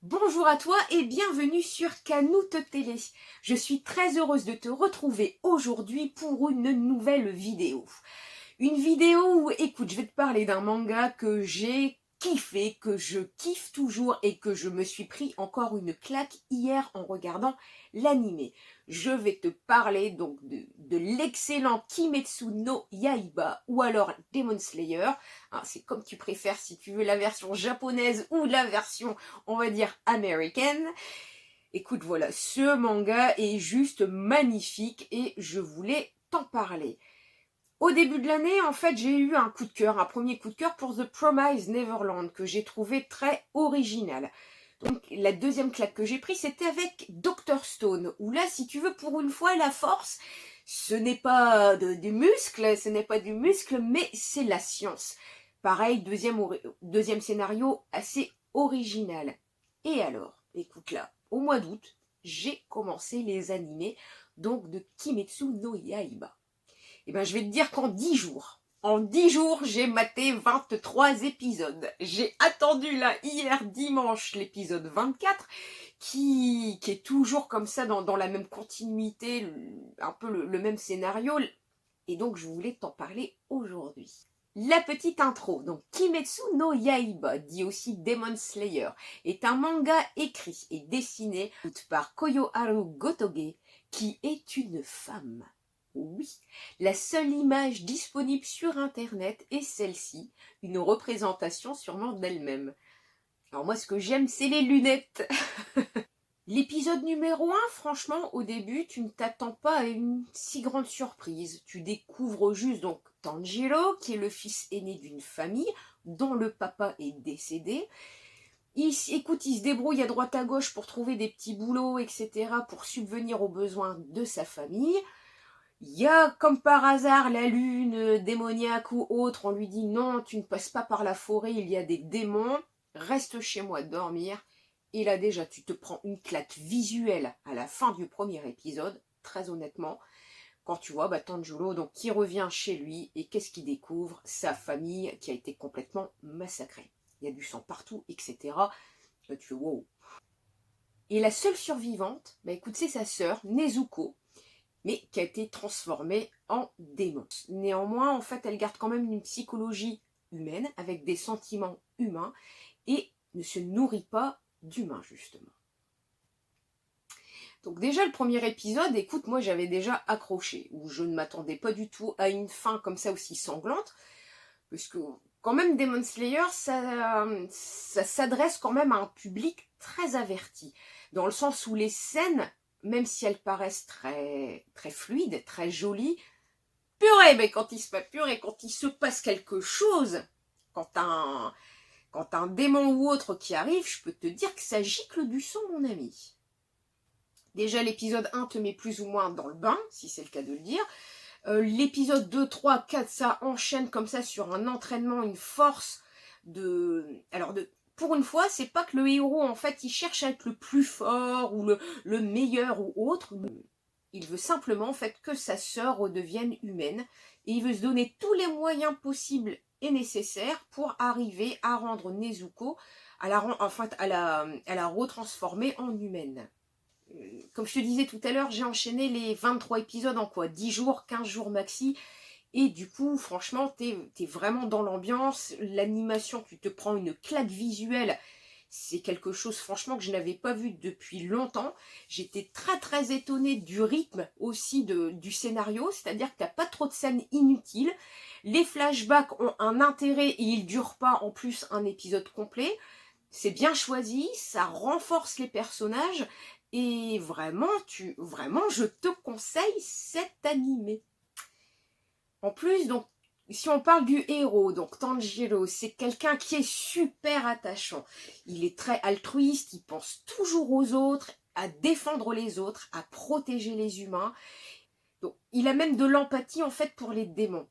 Bonjour à toi et bienvenue sur Canoute Télé. Je suis très heureuse de te retrouver aujourd'hui pour une nouvelle vidéo. Une vidéo où, écoute, je vais te parler d'un manga que j'ai kiffé, que je kiffe toujours et que je me suis pris encore une claque hier en regardant l'animé. Je vais te parler donc de l'excellent Kimetsu no Yaiba ou alors Demon Slayer. Hein, c'est comme tu préfères si tu veux la version japonaise ou la version, on va dire, américaine. Écoute, voilà, ce manga est juste magnifique et je voulais t'en parler. Au début de l'année, en fait, j'ai eu un coup de cœur, un premier coup de cœur pour The Promised Neverland, que j'ai trouvé très original. Donc, la deuxième claque que j'ai prise, c'était avec Dr. Stone, où là, si tu veux, pour une fois, la force, ce n'est pas du muscle, mais c'est la science. Pareil, deuxième scénario assez original. Et alors, écoute là, au mois d'août, j'ai commencé les animés, donc de Kimetsu no Yaiba. Eh ben, je vais te dire en 10 jours, j'ai maté 23 épisodes. J'ai attendu là, hier dimanche, l'épisode 24, qui est toujours comme ça dans la même continuité, un peu le même scénario. Et donc, je voulais t'en parler aujourd'hui. La petite intro, donc Kimetsu no Yaiba, dit aussi Demon Slayer, est un manga écrit et dessiné par Koyoharu Gotoge, qui est une femme. Oui, la seule image disponible sur internet est celle-ci, une représentation sûrement d'elle-même. Alors moi ce que j'aime c'est les lunettes. L'épisode numéro 1, franchement, au début, tu ne t'attends pas à une si grande surprise. Tu découvres juste donc Tanjiro, qui est le fils aîné d'une famille dont le papa est décédé. Écoute, il se débrouille à droite à gauche pour trouver des petits boulots, etc., pour subvenir aux besoins de sa famille. Il y a, comme par hasard, la lune démoniaque ou autre, on lui dit non, tu ne passes pas par la forêt, il y a des démons, reste chez moi dormir. Et là déjà, tu te prends une claque visuelle à la fin du premier épisode, très honnêtement, quand tu vois Tanjiro donc, qui revient chez lui et qu'est-ce qu'il découvre? Sa famille qui a été complètement massacrée. Il y a du sang partout, etc. Là, tu fais wow. Et la seule survivante, écoute, c'est sa sœur, Nezuko, mais qui a été transformée en démon. Néanmoins, en fait, elle garde quand même une psychologie humaine, avec des sentiments humains, et ne se nourrit pas d'humains, justement. Donc déjà, le premier épisode, écoute, moi j'avais déjà accroché, où je ne m'attendais pas du tout à une fin comme ça aussi sanglante, puisque quand même Demon Slayer, ça s'adresse quand même à un public très averti, dans le sens où les scènes, même si elles paraissent très, très fluides, très jolies, purée, mais quand il se passe quelque chose, quand un démon ou autre qui arrive, je peux te dire que ça gicle du sang, mon ami. Déjà, l'épisode 1 te met plus ou moins dans le bain, si c'est le cas de le dire. L'épisode 2, 3, 4, ça enchaîne comme ça sur un entraînement, une force pour une fois, c'est pas que le héros, en fait, il cherche à être le plus fort ou le meilleur ou autre. Il veut simplement, en fait, que sa sœur redevienne humaine. Et il veut se donner tous les moyens possibles et nécessaires pour arriver à rendre Nezuko, à la retransformer en humaine. Comme je te disais tout à l'heure, j'ai enchaîné les 23 épisodes en quoi 10 jours, 15 jours maxi. Et du coup, franchement, t'es vraiment dans l'ambiance. L'animation, tu te prends une claque visuelle. C'est quelque chose, franchement, que je n'avais pas vu depuis longtemps. J'étais très, très étonnée du rythme aussi du scénario. C'est-à-dire que t'as pas trop de scènes inutiles. Les flashbacks ont un intérêt et ils durent pas en plus un épisode complet. C'est bien choisi, ça renforce les personnages. Et vraiment, je te conseille cet animé. En plus, donc, si on parle du héros, donc Tanjiro, c'est quelqu'un qui est super attachant. Il est très altruiste, il pense toujours aux autres, à défendre les autres, à protéger les humains. Donc, il a même de l'empathie en fait pour les démons.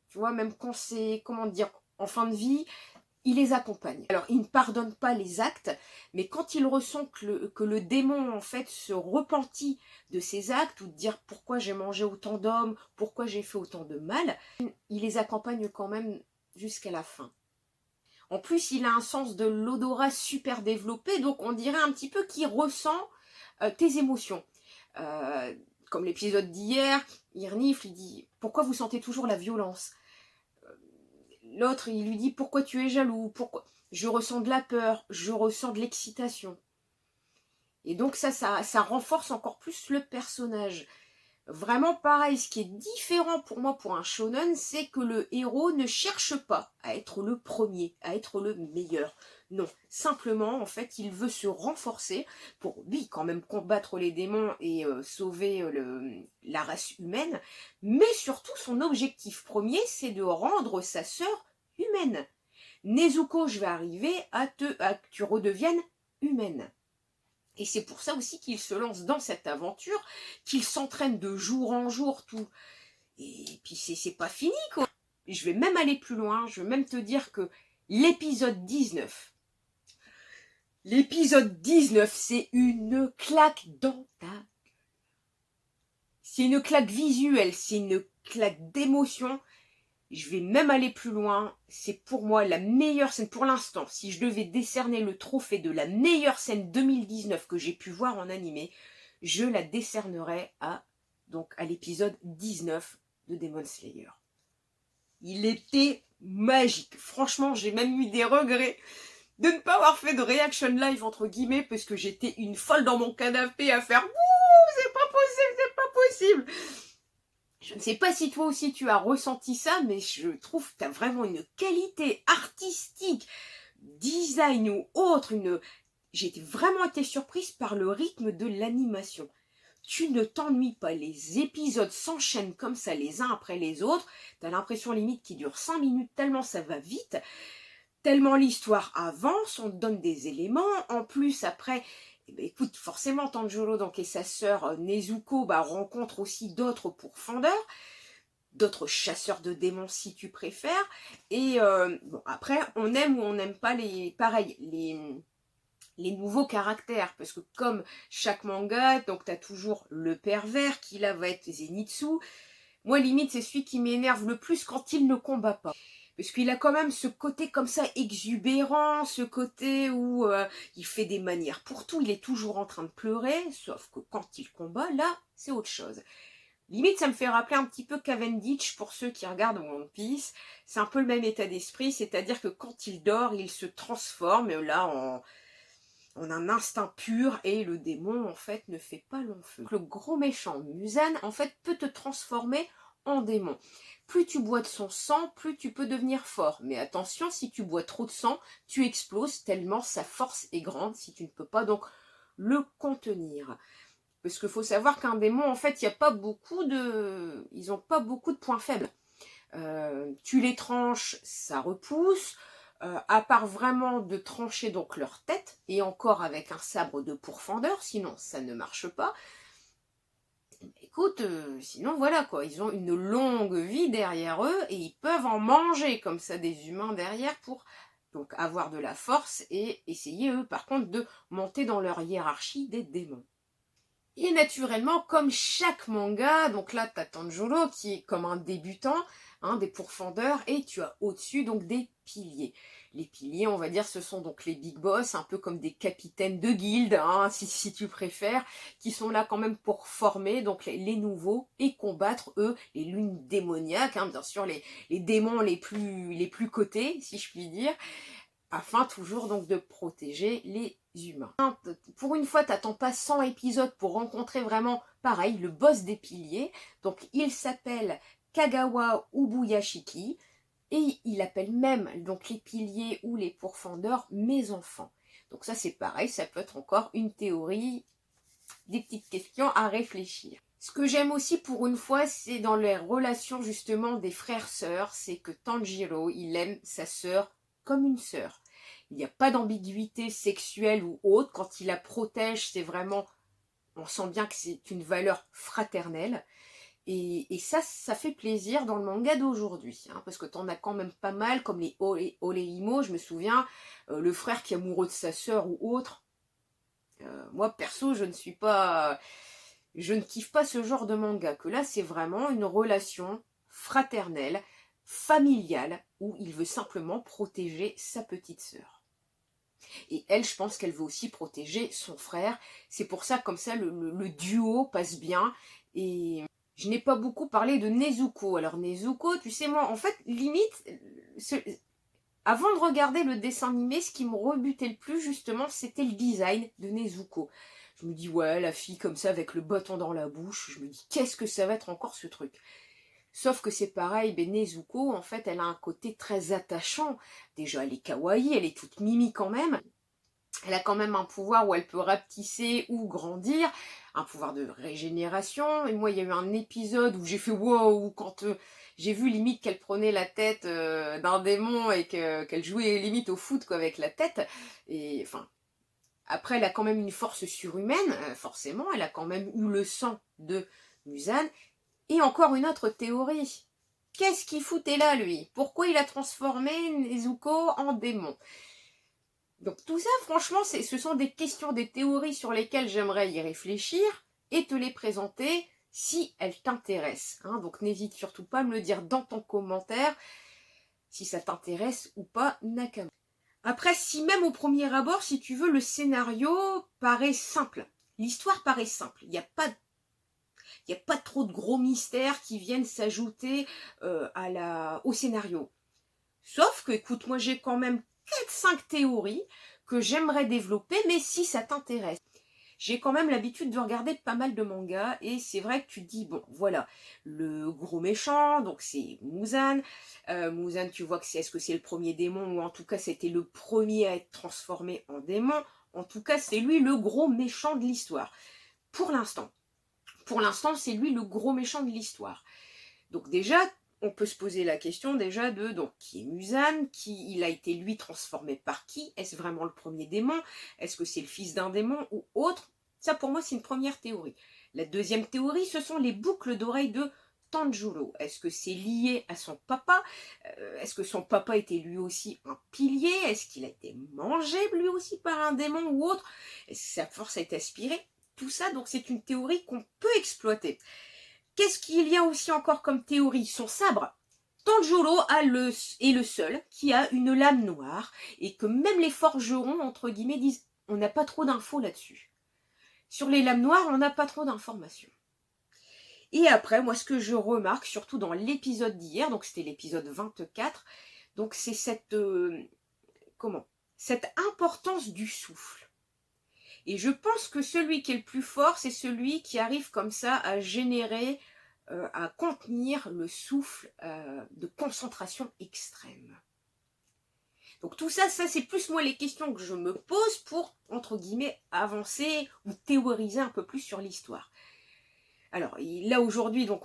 Tu vois, même quand c'est, comment dire, en fin de vie, il les accompagne. Alors, il ne pardonne pas les actes, mais quand il ressent que le démon, en fait, se repentit de ses actes, ou de dire pourquoi j'ai mangé autant d'hommes, pourquoi j'ai fait autant de mal, il les accompagne quand même jusqu'à la fin. En plus, il a un sens de l'odorat super développé, donc on dirait un petit peu qu'il ressent tes émotions. Comme l'épisode d'hier, il renifle, il dit « Pourquoi vous sentez toujours la violence ?» L'autre, il lui dit « Pourquoi tu es jaloux ? Pourquoi ?» Je ressens de la peur, je ressens de l'excitation. Et donc ça renforce encore plus le personnage. Vraiment pareil, ce qui est différent pour moi pour un shonen, c'est que le héros ne cherche pas à être le premier, à être le meilleur. Non, simplement, en fait, il veut se renforcer pour, oui, quand même combattre les démons et sauver la race humaine, mais surtout son objectif premier, c'est de rendre sa sœur humaine. Nezuko, je vais arriver à que tu redeviennes humaine. Et c'est pour ça aussi qu'il se lance dans cette aventure, qu'il s'entraîne de jour en jour, tout. Et puis c'est pas fini, quoi. Je vais même aller plus loin, je vais même te dire que l'épisode 19, c'est une claque dans ta gueule. C'est une claque visuelle, c'est une claque d'émotion. Je vais même aller plus loin, c'est pour moi la meilleure scène pour l'instant. Si je devais décerner le trophée de la meilleure scène 2019 que j'ai pu voir en animé, je la décernerais à l'épisode 19 de Demon Slayer. Il était magique. Franchement, j'ai même eu des regrets de ne pas avoir fait de reaction live entre guillemets parce que j'étais une folle dans mon canapé à faire « Wouh, c'est pas possible, c'est pas possible !» Je ne sais pas si toi aussi tu as ressenti ça, mais je trouve que tu as vraiment une qualité artistique, design ou autre. J'ai vraiment été surprise par le rythme de l'animation. Tu ne t'ennuies pas, les épisodes s'enchaînent comme ça les uns après les autres. Tu as l'impression limite qu'ils durent 5 minutes tellement ça va vite, tellement l'histoire avance, on te donne des éléments. En plus après... Eh ben, écoute, forcément, Tanjiro donc, et sa sœur Nezuko rencontrent aussi d'autres pourfendeurs, d'autres chasseurs de démons si tu préfères. Et bon, après, on aime ou on n'aime pas les nouveaux caractères. Parce que comme chaque manga, donc tu as toujours le pervers qui là va être Zenitsu. Moi, limite, c'est celui qui m'énerve le plus quand il ne combat pas. Parce qu'il a quand même ce côté comme ça exubérant, ce côté où il fait des manières pour tout, il est toujours en train de pleurer, sauf que quand il combat, là, c'est autre chose. Limite, ça me fait rappeler un petit peu Cavendish pour ceux qui regardent One Piece. C'est un peu le même état d'esprit, c'est-à-dire que quand il dort, il se transforme là en un instinct pur et le démon en fait ne fait pas long feu. Le gros méchant Muzan en fait peut te transformer en démon. Plus tu bois de son sang, plus tu peux devenir fort. Mais attention, si tu bois trop de sang, tu exploses tellement sa force est grande si tu ne peux pas donc le contenir. Parce qu'il faut savoir qu'un démon, en fait, ils n'ont pas beaucoup de points faibles. Tu les tranches, ça repousse. À part vraiment de trancher donc leur tête, et encore avec un sabre de pourfendeur, sinon ça ne marche pas. Écoute, sinon voilà quoi, ils ont une longue vie derrière eux, et ils peuvent en manger comme ça des humains derrière pour donc avoir de la force, et essayer eux par contre de monter dans leur hiérarchie des démons. Et naturellement, comme chaque manga, donc là tu as Tanjiro qui est comme un débutant, des pourfendeurs, et tu as au-dessus donc des piliers. Les piliers, on va dire, ce sont donc les big boss, un peu comme des capitaines de guilde, si tu préfères, qui sont là quand même pour former donc les nouveaux et combattre, eux, les lunes démoniaques, bien sûr, les démons les plus cotés, si je puis dire, afin toujours donc de protéger les humains. Pour une fois, t'attends pas 100 épisodes pour rencontrer vraiment, pareil, le boss des piliers. Donc il s'appelle Kagawa Ubuyashiki, et il appelle même donc les piliers ou les pourfendeurs mes enfants. Donc ça c'est pareil, ça peut être encore une théorie, des petites questions à réfléchir. Ce que j'aime aussi pour une fois, c'est dans les relations justement des frères-sœurs, c'est que Tanjiro, il aime sa sœur comme une sœur. Il n'y a pas d'ambiguïté sexuelle ou autre, quand il la protège, c'est vraiment, on sent bien que c'est une valeur fraternelle. Et ça fait plaisir dans le manga d'aujourd'hui, parce que t'en as quand même pas mal, comme les Oleimo, je me souviens, le frère qui est amoureux de sa sœur ou autre. Moi, perso, je ne kiffe pas ce genre de manga, que là, c'est vraiment une relation fraternelle, familial où il veut simplement protéger sa petite sœur. Et elle, je pense qu'elle veut aussi protéger son frère. C'est pour ça, comme ça, le duo passe bien. Et je n'ai pas beaucoup parlé de Nezuko. Alors Nezuko, tu sais, moi, en fait, limite, avant de regarder le dessin animé, ce qui me rebutait le plus, justement, c'était le design de Nezuko. Je me dis, ouais, la fille comme ça, avec le bâton dans la bouche, je me dis, qu'est-ce que ça va être encore ce truc? Sauf que c'est pareil, Nezuko, en fait, elle a un côté très attachant. Déjà, elle est kawaii, elle est toute mimi quand même. Elle a quand même un pouvoir où elle peut rapetisser ou grandir, un pouvoir de régénération. Et moi, il y a eu un épisode où j'ai fait wow, quand j'ai vu limite qu'elle prenait la tête d'un démon et qu'elle jouait limite au foot quoi, avec la tête. Et enfin, après, elle a quand même une force surhumaine, forcément. Elle a quand même eu le sang de Muzan. Et encore une autre théorie. Qu'est-ce qu'il foutait là, lui? Pourquoi il a transformé Nezuko en démon? Donc tout ça, franchement, ce sont des questions, des théories sur lesquelles j'aimerais y réfléchir et te les présenter si elles t'intéressent. Hein. Donc n'hésite surtout pas à me le dire dans ton commentaire si ça t'intéresse ou pas, Nakama. Après, si même au premier abord, si tu veux, le scénario paraît simple. L'histoire paraît simple. Il n'y a pas trop de gros mystères qui viennent s'ajouter au scénario. Sauf que, écoute, moi j'ai quand même 4-5 théories que j'aimerais développer, mais si ça t'intéresse. J'ai quand même l'habitude de regarder pas mal de mangas, et c'est vrai que tu te dis, bon, voilà, le gros méchant, donc c'est Muzan. Muzan, tu vois que est-ce que c'est le premier démon, ou en tout cas c'était le premier à être transformé en démon. En tout cas, c'est lui le gros méchant de l'histoire. Pour l'instant. Pour l'instant, c'est lui le gros méchant de l'histoire. Donc déjà, on peut se poser la question déjà de donc, qui est Muzan, qui il a été lui transformé par qui? Est-ce vraiment le premier démon? Est-ce que c'est le fils d'un démon ou autre? Ça pour moi c'est une première théorie. La deuxième théorie, ce sont les boucles d'oreilles de Tanjiro. Est-ce que c'est lié à son papa? Est-ce que son papa était lui aussi un pilier? Est-ce qu'il a été mangé lui aussi par un démon ou autre? Est-ce que sa force a été aspirée? Tout ça, donc c'est une théorie qu'on peut exploiter. Qu'est-ce qu'il y a aussi encore comme théorie? Son sabre. Tanjiro est le seul qui a une lame noire et que même les forgerons, entre guillemets, disent on n'a pas trop d'infos là-dessus. Sur les lames noires, on n'a pas trop d'informations. Et après, moi, ce que je remarque, surtout dans l'épisode d'hier, donc c'était l'épisode 24, donc c'est cette importance du souffle. Et je pense que celui qui est le plus fort, c'est celui qui arrive comme ça à générer, à contenir le souffle de concentration extrême. Donc tout ça, c'est plus moi les questions que je me pose pour, entre guillemets, avancer ou théoriser un peu plus sur l'histoire. Alors là aujourd'hui, donc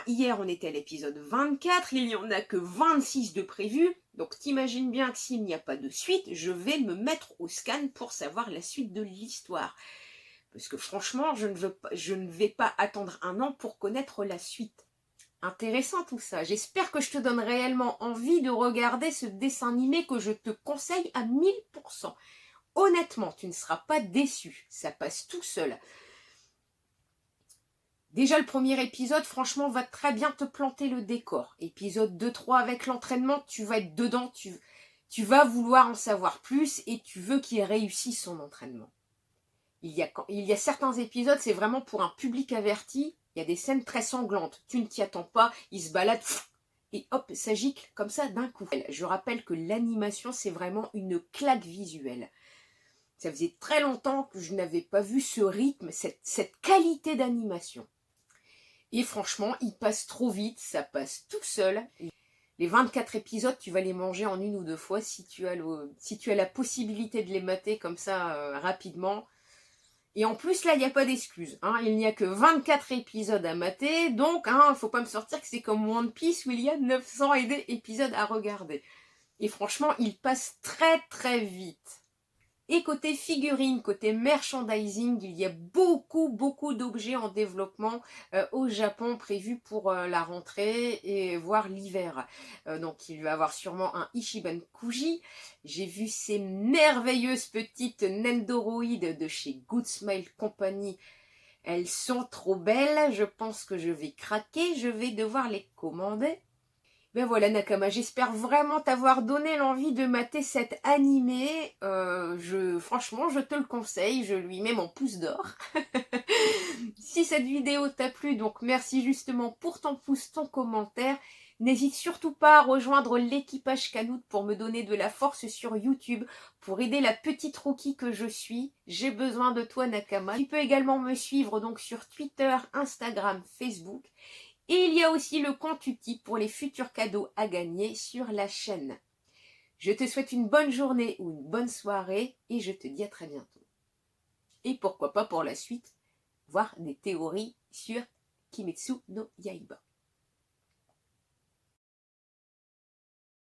hier on était à l'épisode 24, il n'y en a que 26 de prévus. Donc t'imagines bien que s'il n'y a pas de suite, je vais me mettre au scan pour savoir la suite de l'histoire. Parce que franchement, je ne vais pas attendre un an pour connaître la suite. Intéressant tout ça. J'espère que je te donne réellement envie de regarder ce dessin animé que je te conseille à 1000%. Honnêtement, tu ne seras pas déçu. Ça passe tout seul. Déjà, le premier épisode, franchement, va très bien te planter le décor. Épisode 2-3 avec l'entraînement, tu vas être dedans, tu vas vouloir en savoir plus et tu veux qu'il réussisse son entraînement. Il y a certains épisodes, c'est vraiment pour un public averti. Il y a des scènes très sanglantes. Tu ne t'y attends pas, il se balade et hop, ça gicle comme ça d'un coup. Je rappelle que l'animation, c'est vraiment une claque visuelle. Ça faisait très longtemps que je n'avais pas vu ce rythme, cette qualité d'animation. Et franchement, il passe trop vite, ça passe tout seul. Les 24 épisodes, tu vas les manger en une ou deux fois si tu as la possibilité de les mater comme ça rapidement. Et en plus, là, il n'y a pas d'excuse. Hein. Il n'y a que 24 épisodes à mater. Donc, il ne faut pas me sortir que c'est comme One Piece où il y a 900 et des épisodes à regarder. Et franchement, il passe très très vite. Et côté figurines, côté merchandising, il y a beaucoup d'objets en développement au Japon prévus pour la rentrée et voire l'hiver. Donc il va y avoir sûrement un Ichiban Kuji. J'ai vu ces merveilleuses petites Nendoroids de chez Good Smile Company. Elles sont trop belles, je pense que je vais craquer, je vais devoir les commander. Ben voilà Nakama, j'espère vraiment t'avoir donné l'envie de mater cet animé. Franchement, je te le conseille, je lui mets mon pouce d'or. Si cette vidéo t'a plu, donc merci justement pour ton pouce, ton commentaire. N'hésite surtout pas à rejoindre l'équipage Kanout pour me donner de la force sur YouTube, pour aider la petite rookie que je suis. J'ai besoin de toi Nakama. Tu peux également me suivre donc sur Twitter, Instagram, Facebook. Et il y a aussi le compte Utip pour les futurs cadeaux à gagner sur la chaîne. Je te souhaite une bonne journée ou une bonne soirée et je te dis à très bientôt. Et pourquoi pas pour la suite, voir des théories sur Kimetsu no Yaiba.